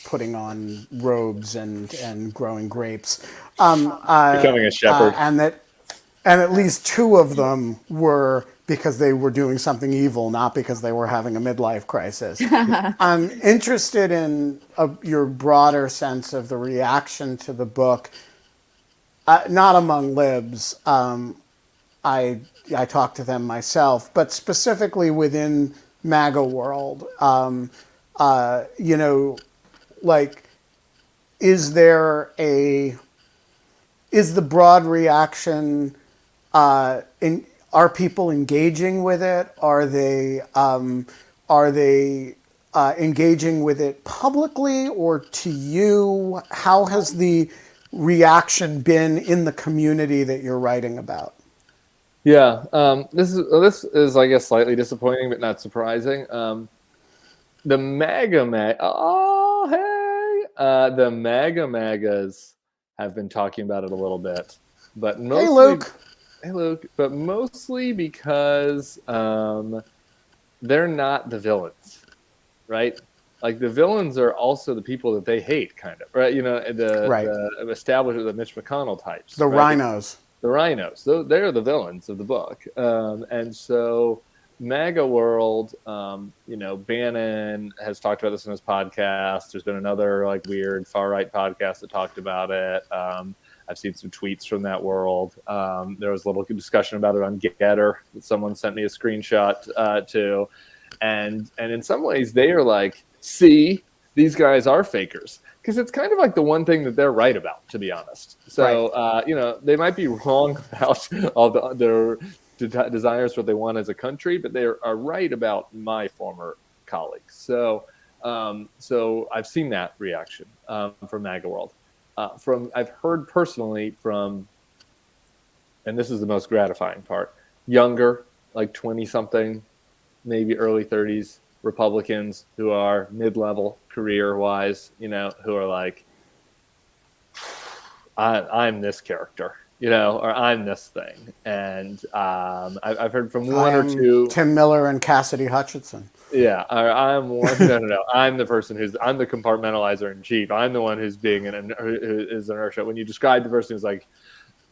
putting on robes and growing grapes. Becoming a shepherd. And at least two of them were because they were doing something evil, not because they were having a midlife crisis. I'm interested in your broader sense of the reaction to the book, not among libs. I talked to them myself, but specifically within MAGA world. You know, like, is the broad reaction? Are people engaging with it? Are they engaging with it publicly or to you? How has the reaction been in the community that you're writing about? Yeah, this is I guess slightly disappointing, but not surprising. The the MAGA MAGAs have been talking about it a little bit, but mostly. Hey, Luke. But mostly because they're not the villains, right? Like, the villains are also the people that they hate, kind of, right? You know, the establishment, the Mitch McConnell types, the right? rhinos. The rhinos. They're the villains of the book, and so MAGA world. You know, Bannon has talked about this in his podcast. There's been another like weird far right podcast that talked about it. I've seen some tweets from that world. There was a little discussion about it on Getter that someone sent me a screenshot to. And in some ways, they are like, see, these guys are fakers. Because it's kind of like the one thing that they're right about, to be honest. So, right. You know, they might be wrong about all their desires, what they want as a country, but they are right about my former colleagues. So I've seen that reaction from MAGA world. I've heard personally from, and this is the most gratifying part, younger, like 20-something, maybe early 30s Republicans who are mid-level career-wise, you know, who are like, I'm this character, you know, or I'm this thing. And I've heard from one or two. Tim Miller and Cassidy Hutchinson. Yeah, I'm one. No. I'm the person I'm the compartmentalizer in chief. I'm the one who's being who is inertia. When you describe the person who's like,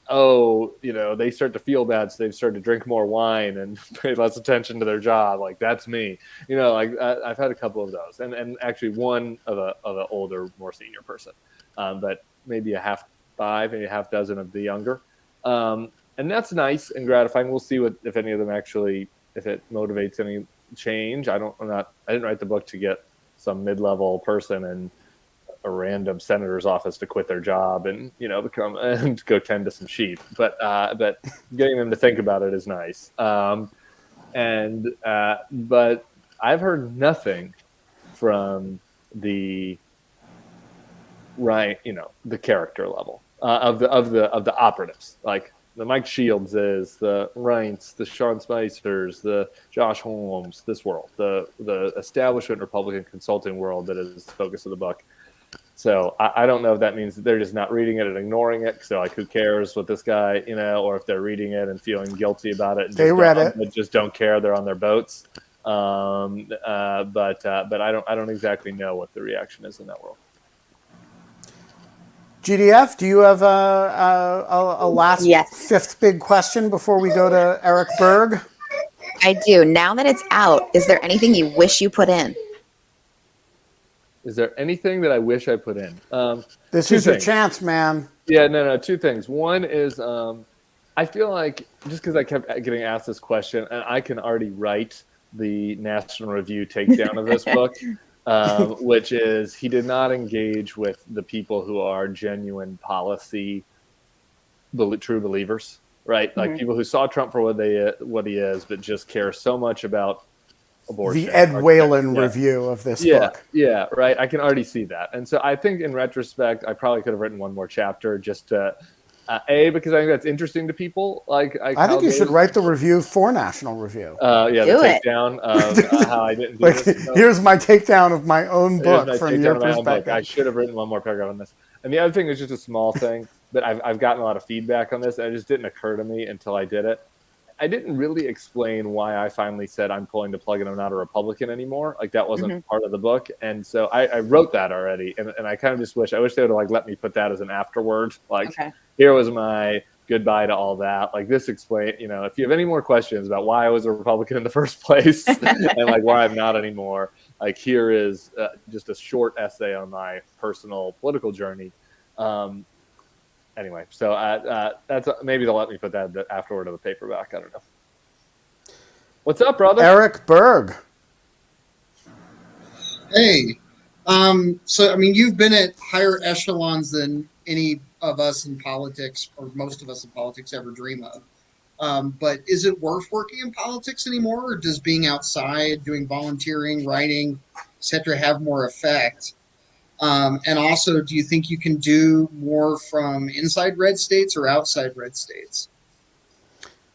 oh, you know, they start to feel bad, so they start to drink more wine and pay less attention to their job. Like, that's me. You know, like I've had a couple of those, and actually one of a older, more senior person, but maybe a half dozen of the younger, and that's nice and gratifying. We'll see if any of them actually, if it motivates any change. I didn't write the book to get some mid-level person in a random senator's office to quit their job and, you know, become and go tend to some sheep. But getting them to think about it is nice. But I've heard nothing from the the character level of the operatives, like the Mike Shields is, the Reince, the Sean Spicers, the Josh Holmes, this world, the establishment Republican consulting world that is the focus of the book. So I don't know if that means that they're just not reading it and ignoring it. So like, who cares what this guy, you know, or if they're reading it and feeling guilty about it. And they read it. But just don't care. They're on their boats. But I don't exactly know what the reaction is in that world. GDF, do you have a last fifth big question before we go to Eric Berg? I do. Now that it's out, is there anything you wish you put in? Is there anything that I wish I put in? This is your chance, man. Yeah, no. Two things. One is I feel like, just because I kept getting asked this question, and I can already write the National Review takedown of this book. Which is, he did not engage with the people who are genuine policy true believers, right? Mm-hmm. Like people who saw Trump for what he is, but just care so much about abortion. The Ed Whalen review of this book. Yeah, right. I can already see that. And so I think in retrospect, I probably could have written one more chapter just to, because I think that's interesting to people. I think you should write the review for National Review. The takedown of how I didn't do this. Here's my takedown of my own book from your perspective. I should have written one more paragraph on this. And the other thing is just a small thing, but I've gotten a lot of feedback on this, and it just didn't occur to me until I did it. I didn't really explain why I finally said I'm pulling the plug and I'm not a Republican anymore. Like that wasn't part of the book. And so I wrote that already. And I kind of just I wish they would have like let me put that as an afterword. Like here was my goodbye to all that. Like this explain, if you have any more questions about why I was a Republican in the first place and like why I'm not anymore, like here is just a short essay on my personal political journey. Anyway, so that's maybe they'll let me put that afterward of the paperback. I don't know. What's up, brother? Eric Berg. Hey, so I mean, you've been at higher echelons than any of us in politics, or most of us in politics, ever dream of. But is it worth working in politics anymore, or does being outside, doing volunteering, writing, etc., have more effect? And also, do you think you can do more from inside red states or outside red states?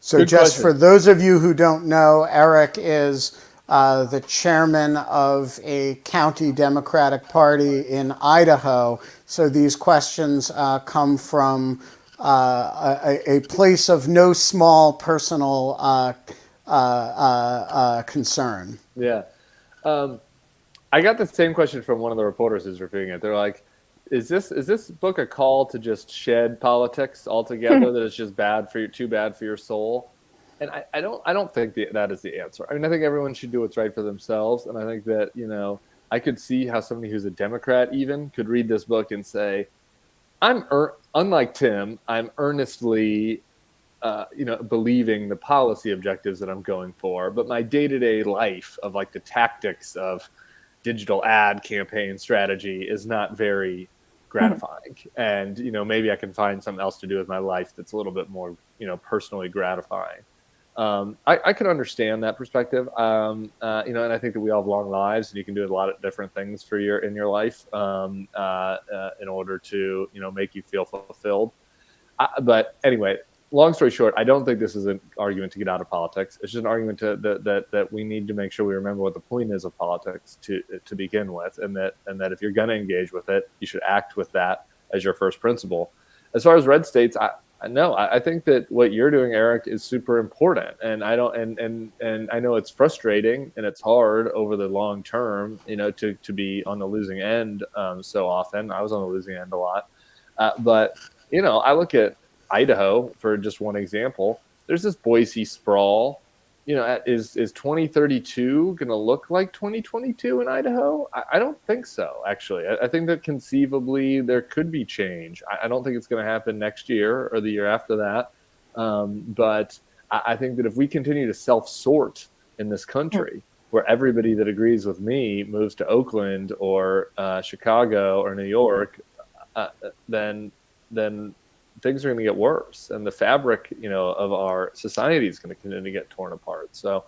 So Good just question. for those of you who don't know, Eric is the chairman of a county Democratic Party in Idaho. So these questions come from a place of no small personal concern. Yeah. I got the same question from one of the reporters who's reviewing it. They're like, is this book a call to just shed politics altogether, that it's just too bad for your soul? And I don't think that is the answer. I mean, I think everyone should do what's right for themselves. And I think that, I could see how somebody who's a Democrat even could read this book and say, unlike Tim, I'm earnestly believing the policy objectives that I'm going for, but my day-to-day life of like the tactics of digital ad campaign strategy is not very gratifying. And, maybe I can find something else to do with my life that's a little bit more, personally gratifying. I can understand that perspective. And I think that we all have long lives and you can do a lot of different things in your life in order to, make you feel fulfilled. But anyway, long story short, I don't think this is an argument to get out of politics. It's just an argument that we need to make sure we remember what the point is of politics to begin with, and that if you're going to engage with it, you should act with that as your first principle. As far as red states, I think that what you're doing, Eric, is super important, and I don't, and I know it's frustrating and it's hard over the long term, to be on the losing end so often. I was on the losing end a lot, but I look at Idaho for just one example. There's this Boise sprawl. Is 2032 going to look like 2022 in Idaho? I don't think so, actually. I think that conceivably there could be change. I don't think it's going to happen next year or the year after that. But I think that if we continue to self-sort in this country, where everybody that agrees with me moves to Oakland or Chicago or New York, then things are going to get worse, and the fabric, of our society is going to continue to get torn apart. So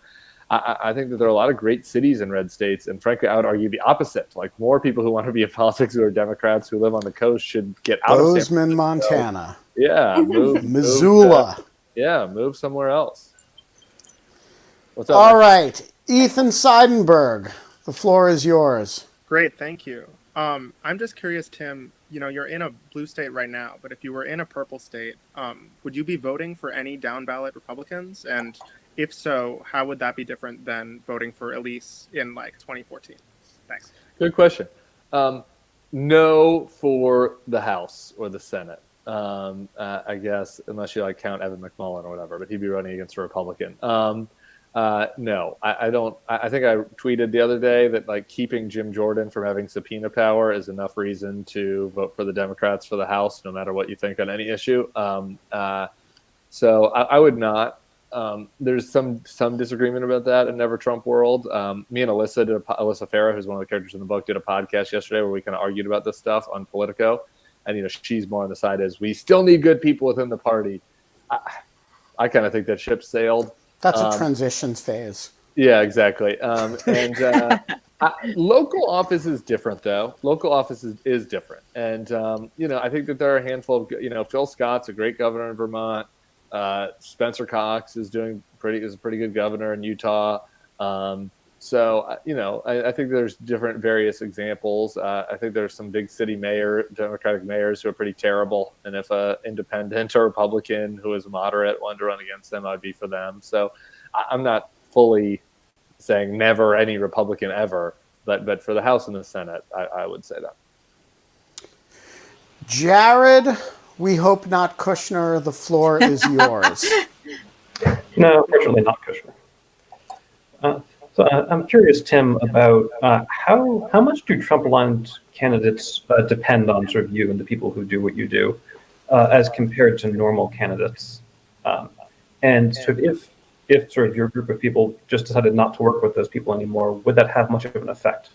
I think that there are a lot of great cities in red states, and frankly, I would argue the opposite. Like more people who want to be in politics who are Democrats who live on the coast should get out of Bozeman, Montana. Yeah, Missoula. Move somewhere else. What's up? All right, Ethan Seidenberg, the floor is yours. Great, thank you. I'm just curious, Tim, you're in a blue state right now, but if you were in a purple state, would you be voting for any down ballot Republicans? And if so, how would that be different than voting for Elise in 2014? Thanks. Good question. No for the House or the Senate. I guess, unless you count Evan McMullin or whatever, but he'd be running against a Republican. No, I don't. I think I tweeted the other day that keeping Jim Jordan from having subpoena power is enough reason to vote for the Democrats for the House, no matter what you think on any issue. So I would not. There's some disagreement about that in Never Trump world. Me and Alyssa Farah, who's one of the characters in the book, did a podcast yesterday where we kind of argued about this stuff on Politico, and she's more on the side as we still need good people within the party. I kind of think that ship sailed. That's a transitions phase. Yeah, exactly. Local office is different, though. Local office is different. And, I think that there are a handful of, Phil Scott's a great governor in Vermont. Spencer Cox is a pretty good governor in Utah. So, I think there's different various examples. I think there's some big city Democratic mayors who are pretty terrible. And if an independent or Republican who is moderate wanted to run against them, I'd be for them. So I'm not fully saying never any Republican ever, but for the House and the Senate, I would say that. Jared, we hope not Kushner. The floor is yours. No, unfortunately not Kushner. So I'm curious, Tim, about how much do Trump-aligned candidates depend on sort of you and the people who do what you do, as compared to normal candidates? And sort of if sort of your group of people just decided not to work with those people anymore, would that have much of an effect?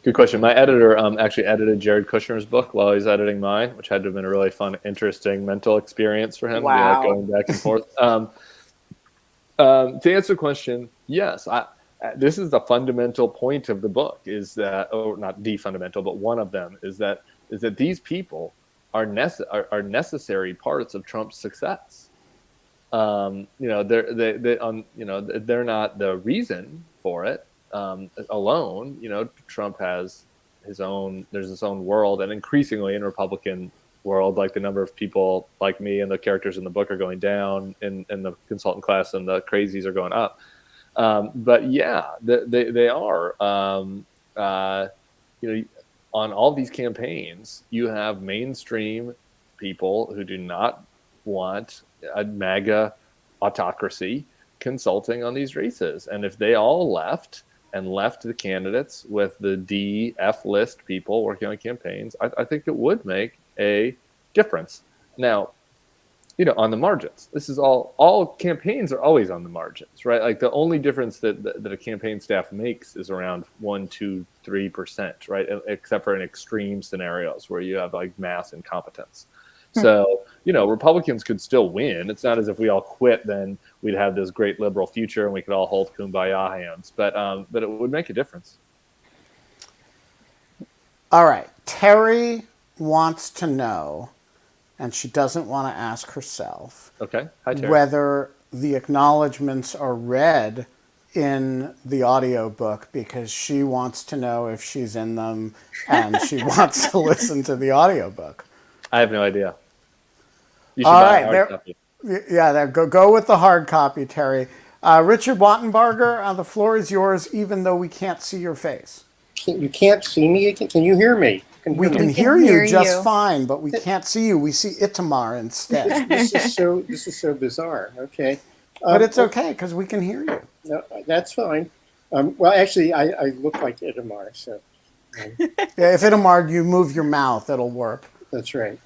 Good question. My editor actually edited Jared Kushner's book while he was editing mine, which had to have been a really fun, interesting mental experience for him. Wow. Going back and forth. To answer the question, yes. This is the fundamental point of the book, is that, or not the fundamental, but one of them is that these people are necessary parts of Trump's success. They're not the reason for it alone. Trump has his own world, and increasingly in Republican world, like the number of people like me and the characters in the book are going down, and the consultant class and the crazies are going up. But yeah, they are. On all these campaigns, you have mainstream people who do not want a MAGA autocracy consulting on these races, and if they all left the candidates with the D, F list people working on campaigns, I think it would make a difference. Now, on the margins, this is all campaigns are always on the margins, right? Like the only difference that a campaign staff makes is around 1%, 2%, 3%, right? Except for in extreme scenarios where you have like mass incompetence. So, Republicans could still win. It's not as if we all quit, then we'd have this great liberal future and we could all hold kumbaya hands. But it would make a difference. All right. Terry wants to know, and she doesn't want to ask herself, Okay. Hi, Terry. whether the acknowledgments are read in the audiobook, because she wants to know if she's in them and she wants to listen to the audiobook. I have no idea. You should All buy right, a hard copy. Yeah, go with the hard copy, Terry. Richard Wattenbarger, the floor is yours, even though we can't see your face. You can't see me? Can you hear me? We can hear you just fine, but we can't see you. We see Itamar instead. This is so bizarre. Okay. But it's okay, because we can hear you. No, that's fine. Well, actually, I look like Itamar, so. Yeah, if Itamar, you move your mouth, it'll work. That's right.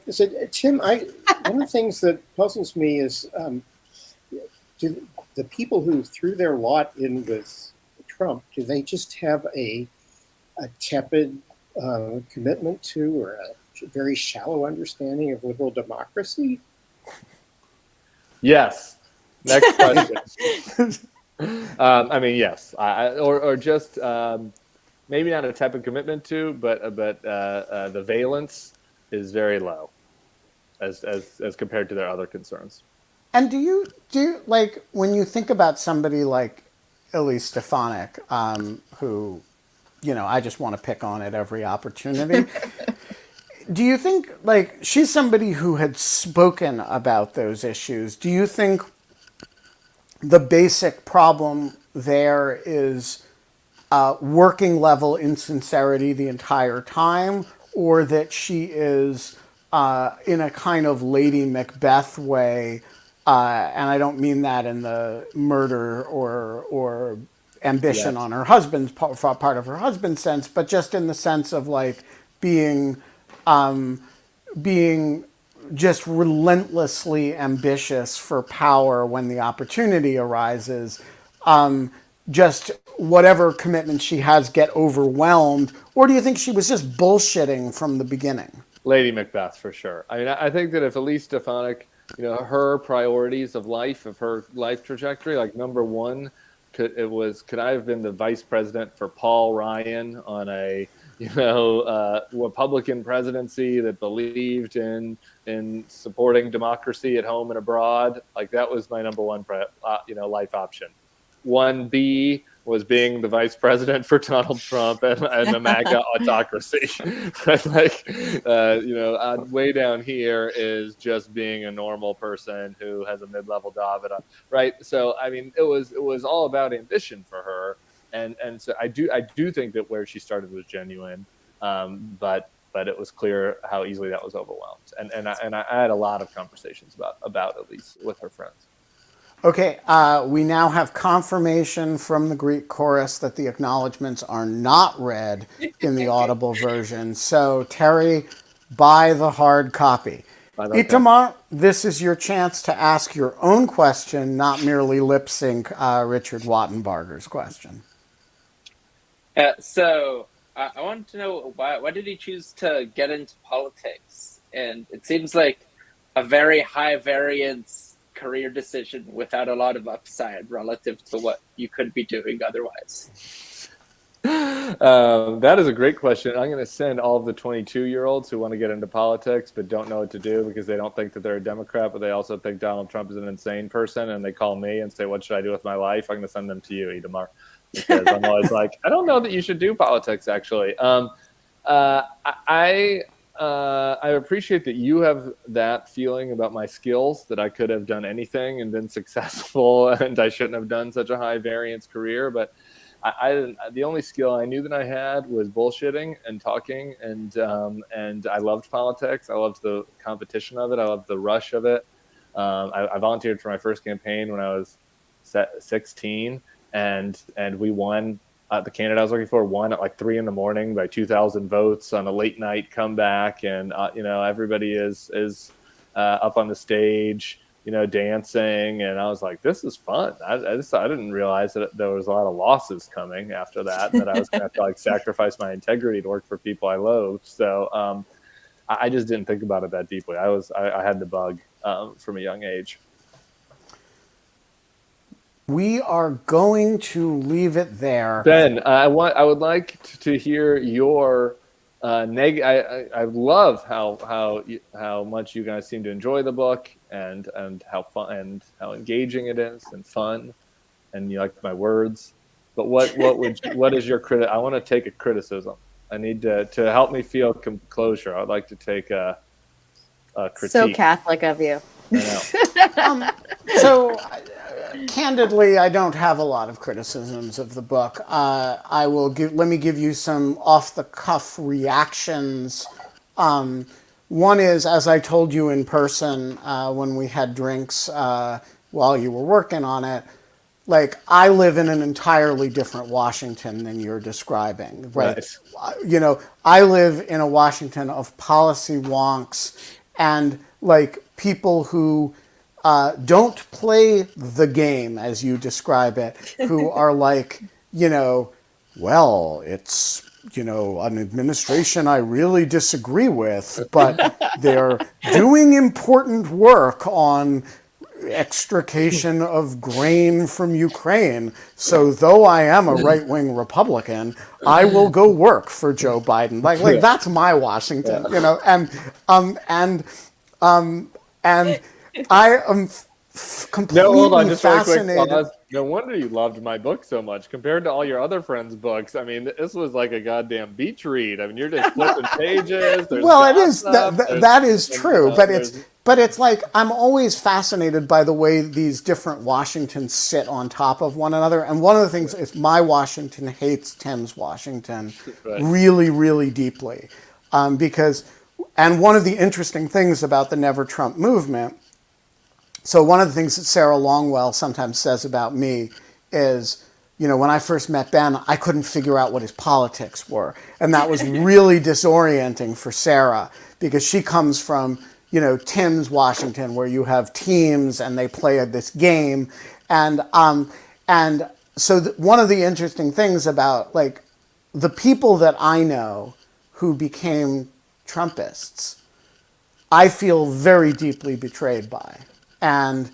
So, Tim, one of the things that puzzles me is do the people who threw their lot in with Trump, do they just have a tepid commitment to, or a very shallow understanding of liberal democracy? Yes. Next question. Yes. Or just maybe not a type of commitment to, but the valence is very low as compared to their other concerns. And do you like, when you think about somebody like Elise Stefanik, who, I just want to pick on at every opportunity. Do you think, like, she's somebody who had spoken about those issues? Do you think the basic problem there is working level insincerity the entire time, or that she is in a kind of Lady Macbeth way, and I don't mean that in the murder or ambition on her husband's part of her husband's sense, but just in the sense of like being just relentlessly ambitious for power when the opportunity arises. Just whatever commitment she has get overwhelmed, or do you think she was just bullshitting from the beginning? Lady Macbeth, for sure. I mean, I think that if Elise Stefanik, her priorities of life, of her life trajectory, like number one, could I have been the vice president for Paul Ryan on a Republican presidency that believed in supporting democracy at home and abroad? Like, that was my number one life option. 1B was being the vice president for Donald Trump and the MAGA autocracy. Way down here is just being a normal person who has a mid-level job right. So I mean, it was all about ambition for her, and so I do think that where she started was genuine, but it was clear how easily that was overwhelmed, and I had a lot of conversations about Elise with her friends. Okay, we now have confirmation from the Greek chorus that the acknowledgments are not read in the audible version. So, Terry, buy the hard copy. Itamar, this is your chance to ask your own question, not merely lip sync Richard Wattenbarger's question. So, I wanted to know why did he choose to get into politics? And it seems like a very high variance career decision without a lot of upside relative to what you could be doing otherwise. That is a great question. I'm going to send all of the 22-year-olds who want to get into politics but don't know what to do because they don't think that they're a Democrat, but they also think Donald Trump is an insane person, and they call me and say, what should I do with my life? I'm going to send them to you, Itamar, because I'm always like, I don't know that you should do politics, actually. I appreciate that you have that feeling about my skills, that I could have done anything and been successful, and I shouldn't have done such a high variance career. But the only skill I knew that I had was bullshitting and talking, and I loved politics. I loved the competition of it. I loved the rush of it. I volunteered for my first campaign when I was 16, and we won. The candidate I was looking for won at like 3 a.m. by 2,000 votes on a late night comeback, and everybody is up on the stage, dancing, and I was like, this is fun. I didn't realize that there was a lot of losses coming after that I was going to have to like sacrifice my integrity to work for people I loathed. So I just didn't think about it that deeply. I had the bug from a young age. We are going to leave it there. Ben, I would like to hear your I love how much you guys seem to enjoy the book, and how fun and how engaging it is and fun, and you like my words. But what is your critic? I want to take a criticism. I need to help me feel closure. I'd like to take a critique. So Catholic of you. I know. Candidly, I don't have a lot of criticisms of the book. Let me give you some off-the-cuff reactions. One is, as I told you in person when we had drinks while you were working on it, like, I live in an entirely different Washington than you're describing, right? I live in a Washington of policy wonks and, like, people who don't play the game as you describe it, who are like, well, it's, an administration I really disagree with, but they're doing important work on extrication of grain from Ukraine. So though I am a right-wing Republican, I will go work for Joe Biden. Like that's my Washington, and I am completely fascinated. No wonder you loved my book so much compared to all your other friends' books. I mean, this was like a goddamn beach read. I mean, you're just flipping pages. Well, it is. That is true, but it's like I'm always fascinated by the way these different Washingtons sit on top of one another. And one of the things is my Washington hates Tim's Washington really, really deeply, because. And one of the interesting things about the Never Trump movement. So one of the things that Sarah Longwell sometimes says about me is, when I first met Ben, I couldn't figure out what his politics were. And that was really disorienting for Sarah because she comes from, Tim's Washington, where you have teams and they play this game. And so one of the interesting things about, like, the people that I know who became Trumpists, I feel very deeply betrayed by. And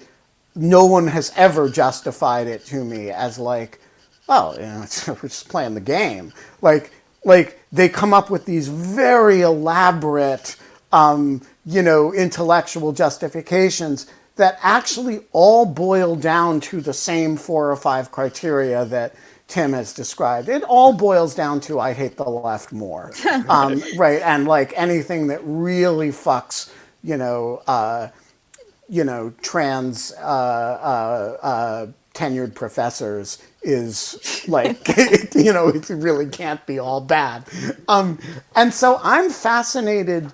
no one has ever justified it to me as like, well, we're just playing the game. Like they come up with these very elaborate, intellectual justifications that actually all boil down to the same 4 or 5 criteria that Tim has described. It all boils down to I hate the left more, right? And like anything that really fucks, trans tenured professors is like, it really can't be all bad. And so I'm fascinated.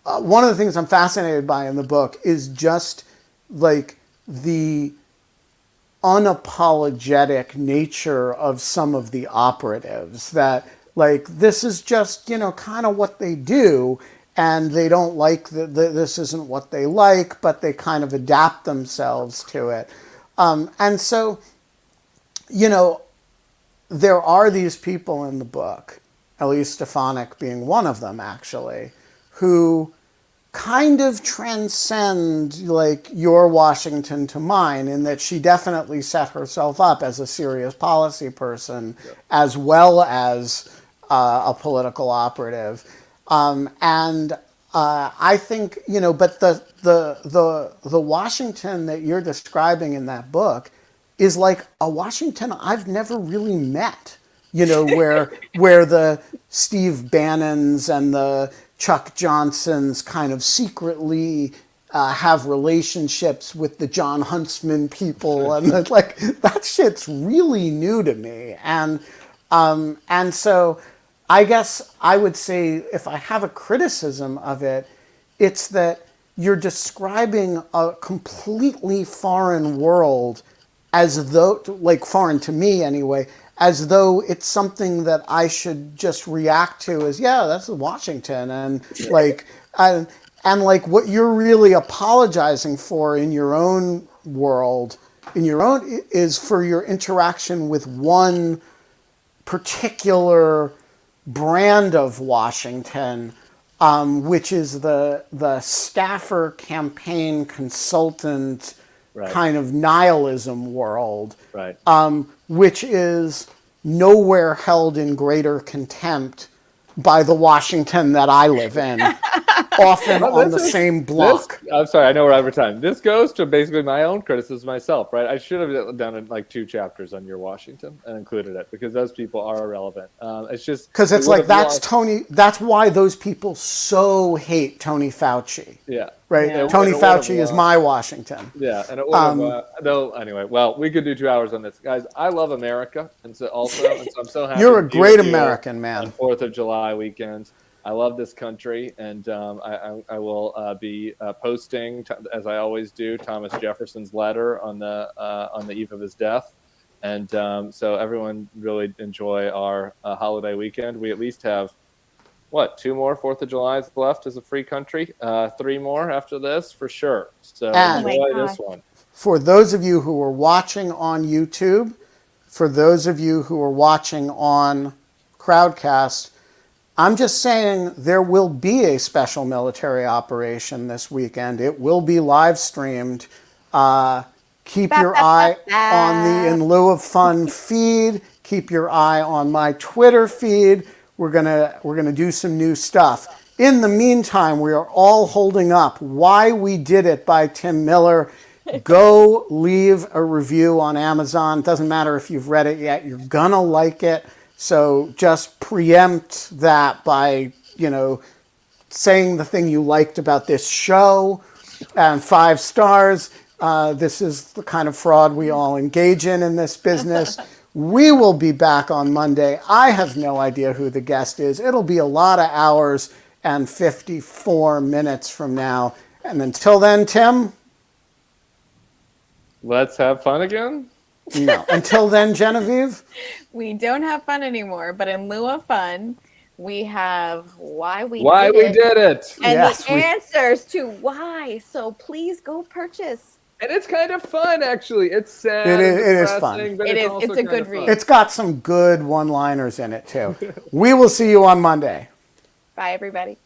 One of the things I'm fascinated by in the book is just like the unapologetic nature of some of the operatives, that like this is just kind of what they do, and they don't like this isn't what they like, but they kind of adapt themselves to it. And so there are these people in the book, Elise Stefanik being one of them actually, who kind of transcend like your Washington to mine, in that she definitely set herself up as a serious policy person, as well as a political operative. And I think, but the Washington that you're describing in that book is like a Washington I've never really met, where the Steve Bannons and the Chuck Johnsons kind of secretly have relationships with the John Huntsman people, and like that shit's really new to me. And so I guess I would say, if I have a criticism of it, it's that you're describing a completely foreign world, as though, like foreign to me anyway, as though it's something that I should just react to as, yeah, that's Washington. And like, and like what you're really apologizing for in your own world, is for your interaction with one particular brand of Washington, which is the staffer campaign consultant kind of nihilism world, which is nowhere held in greater contempt by the Washington that I live in, often on the same block. I'm sorry, I know we're over time. This goes to basically my own criticism myself, right? I should have done it like 2 chapters on your Washington and included it, because those people are irrelevant. It's just because it's like that's why those people so hate Tony Fauci. Yeah. Right. Yeah. Tony Fauci is my Washington. Yeah, and it would have, no. Anyway, well, we could do 2 hours on this, guys. I love America, and so I'm so happy. You're a great American, man. On 4th of July weekend, I love this country, and I will be posting, as I always do, Thomas Jefferson's letter on the eve of his death, and so everyone really enjoy our holiday weekend. We at least have 2 more 4th of Julys left as a free country, 3 more after this for sure. So enjoy this one. For those of you who are watching on YouTube, for those of you who are watching on Crowdcast, I'm just saying there will be a special military operation this weekend. It will be live streamed. Keep your eye on the In Lieu of Fun feed. Keep your eye on my Twitter feed. We're gonna do some new stuff. In the meantime, we are all holding up Why We Did It by Tim Miller. Go leave a review on Amazon. Doesn't matter if you've read it yet. You're gonna like it. So just preempt that by, saying the thing you liked about this show, and 5 stars. This is the kind of fraud we all engage in this business. We will be back on Monday. I have no idea who the guest is. It'll be a lot of hours and 54 minutes from now. And until then, Tim? Let's have fun again? No. Until then, Genevieve? We don't have fun anymore, but in lieu of fun, we have why we did it. And yes, the answers to why. So please go purchase. And it's kind of fun, actually. It's sad. It is fun. But it's a good read. It's got some good one-liners in it, too. We will see you on Monday. Bye, everybody.